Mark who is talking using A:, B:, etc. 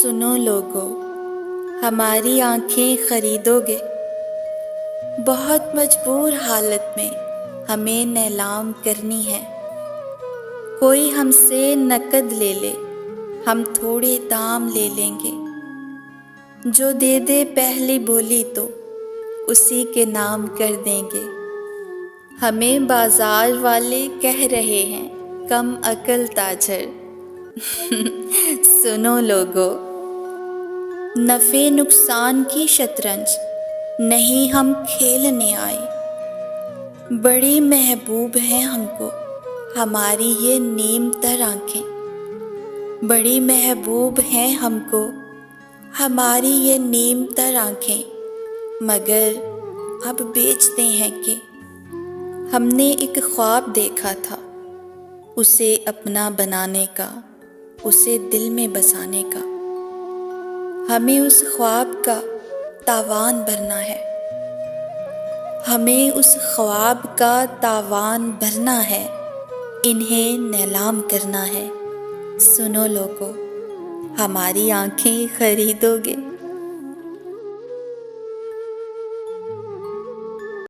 A: سنو لوگو، ہماری آنکھیں خریدو گے؟ بہت مجبور حالت میں ہمیں نیلام کرنی ہے۔ کوئی ہم سے نقد لے لے، ہم تھوڑے دام لے لیں گے۔ جو دے دے پہلی بولی تو اسی کے نام کر دیں گے۔ ہمیں بازار والے کہہ رہے ہیں کم عقل تاجر۔ سنو لوگو، نفع نقصان کی شطرنج نہیں ہم کھیلنے آئے۔ بڑی محبوب ہیں ہم کو ہماری یہ نیم تر آنکھیں۔ بڑی محبوب ہیں ہم کو ہماری یہ نیم تر آنکھیں، مگر اب بیچتے ہیں کہ ہم نے ایک خواب دیکھا تھا، اسے اپنا بنانے کا، اسے دل میں بسانے کا۔ ہمیں اس خواب کا تاوان بھرنا ہے، ہمیں اس خواب کا تاوان بھرنا ہے، انہیں نیلام کرنا ہے۔ سنو لوگو، ہماری آنکھیں خریدو گے؟